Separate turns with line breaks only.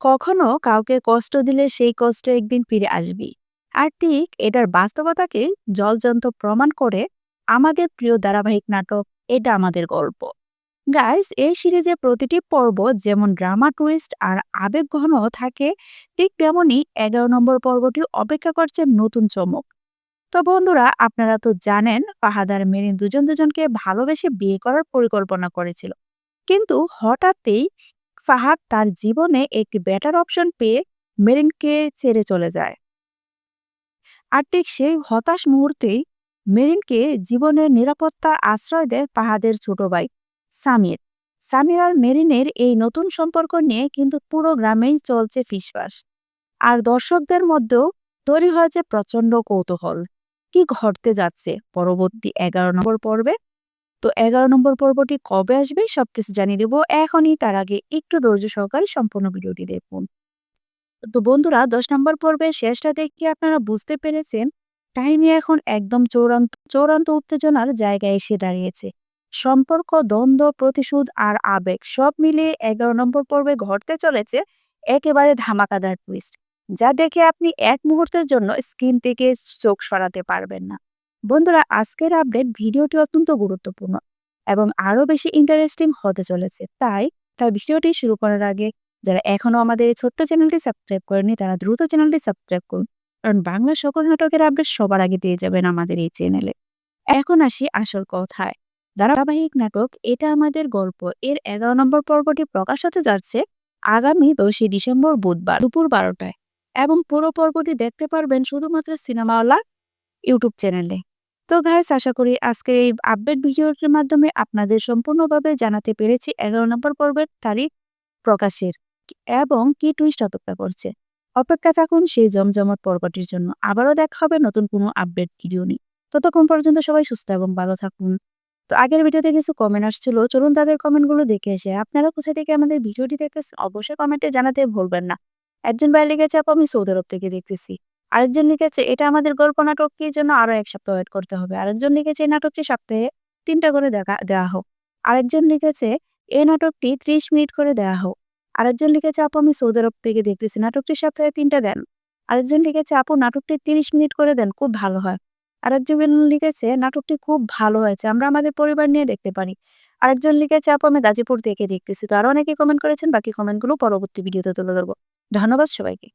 কখনো কাউকে কষ্ট দিলে সেই কষ্ট একদিন ফিরে আসবেই। আর ঠিক এটার বাস্তবতাকে জলজন্ত প্রমাণ করে আমাদের প্রিয় ধারাবাহিক নাটক এটা আমাদের গল্প। গাইস, এই সিরিজে প্রতিটি পর্ব যেমন ড্রামা টুইস্ট আর আবেগ ঘন থাকে, ঠিক তেমনি 11 নম্বর পর্বটি অপেক্ষা করছে নতুন চমক। তো বন্ধুরা, আপনারা তো জানেন ফাহাদ আর মেরিন দুজন দুজনকে ভালোবেসে বিয়ে করার পরিকল্পনা করেছিল, কিন্তু হঠাৎই ফাহাদ তার জীবনে একটি বেটার অপশন পেয়ে মেরিনকে ছেড়ে চলে যায়। আর ঠিক সেই হতাশ মুহূর্তেই মেরিনকে জীবনের নিরাপত্তার আশ্রয় দেয় ফাহাদের ছোট ভাই সামির। সামির আর মেরিনের এই নতুন সম্পর্ক নিয়ে কিন্তু পুরো গ্রামেই চলছে ফিসফাস। আর দর্শকদের মধ্যেও তৈরি হয়েছে প্রচন্ড কৌতূহল, কি ঘটতে যাচ্ছে পরবর্তী 11 নম্বর পর্বে। তো 11 নম্বর পর্বটি কবে আসবে সবকিছু জানিয়ে দেবো এখনই। তার আগে একটু ধৈর্য সহকারে সম্পূর্ণ ভিডিওটি দেখুন। তো বন্ধুরা, 10 নম্বর পর্বের শেষটা দেখে আপনারা বুঝতে পেরেছেন কাহিনী এখন একদম চূড়ান্ত চূড়ান্ত উত্তেজনার জায়গায় এসে দাঁড়িয়েছে। সম্পর্ক, দ্বন্দ্ব, প্রতিশোধ আর আবেগ সব মিলিয়ে 11 নম্বর পর্বে ঘটতে চলেছে একেবারে ধামাকাদার টুইস্ট, যা দেখে আপনি এক মুহূর্তের জন্য স্ক্রিন থেকে চোখ সরাতে পারবেন না। বন্ধুরা, আজকের আপডেট ভিডিওটি অত্যন্ত গুরুত্বপূর্ণ এবং আরো বেশি ইন্টারেস্টিং হতে চলেছে। তাই তাই ভিডিওটি শুরু করার আগে যারা এখনো আমাদের এই ছোট্ট চ্যানেলটি সাবস্ক্রাইব করেনি তারা দ্রুত চ্যানেলটি সাবস্ক্রাইব করুন, কারণ বাংলা সকল নাটকের আপডেট সবার আগে পেয়ে যাবেন আমাদের এই চ্যানেলে। এখন আসি আসল কথায়। ধারাবাহিক নাটক এটা আমাদের গল্প এর 11 নম্বর পর্বটি প্রকাশ হতে যাচ্ছে আগামী 10ই ডিসেম্বর বুধবার দুপুর 12টায়, এবং পুরো পর্বটি দেখতে পারবেন শুধুমাত্র সিনেমাওয়ালা ইউটিউব চ্যানেলে। তো গাইস, আশা করি আজকের এই আপডেট ভিডিওটির মাধ্যমে আপনাদের সম্পূর্ণভাবে জানাতে পেরেছি 11 নম্বর পর্বের তারিখ প্রকাশের এবং কি টুইস্ট অপেক্ষা করছে। অপেক্ষা থাকুন সেই জমজমাট পর্বটির জন্য। আবারও দেখা হবে নতুন কোনো আপডেট ভিডিও নিয়ে। ততক্ষণ পর্যন্ত সবাই সুস্থ এবং ভালো থাকুন। তো আগের ভিডিওতে কিছু কমেন্ট আসছিল, চলুন তাদের কমেন্টগুলো দেখে এসে। আপনারা কোথা থেকে আমাদের ভিডিওটি দেখতেছেন অবশ্যই কমেন্টে জানাতে ভুলবেন না। একজন ভাই লিখেছে, আপু আমি সৌদি আরব থেকে দেখতেছি। আরেকজন লিখেছে, এটা আমাদের গল্প নাটকের জন্য আরো 1 সপ্তাহ ওয়েট করতে হবে। আরেকজন লিখেছে, এই নাটকটি সপ্তাহে 3টা করে দেখা দেওয়া হোক। আরেকজন লিখেছে, এই নাটকটি 30 মিনিট করে দেওয়া হোক। আরেকজন লিখেছে, আপু আমি সৌদি আরব থেকে দেখতেছি, নাটকটি সপ্তাহে 3টা দেন। আরেকজন লিখেছে, আপু নাটকটি 30 মিনিট করে দেন, খুব ভালো হয়। আরেকজন লিখেছে, নাটকটি খুব ভালো হয়েছে, আমরা আমাদের পরিবার নিয়ে দেখতে পারি। আরেকজন লিখেছে, আপু আমি গাজীপুর থেকে দেখতেছি। তো আরো অনেকে কমেন্ট করেছেন, বাকি কমেন্টগুলো পরবর্তী ভিডিওতে তুলে ধরবো। ধন্যবাদ সবাইকে।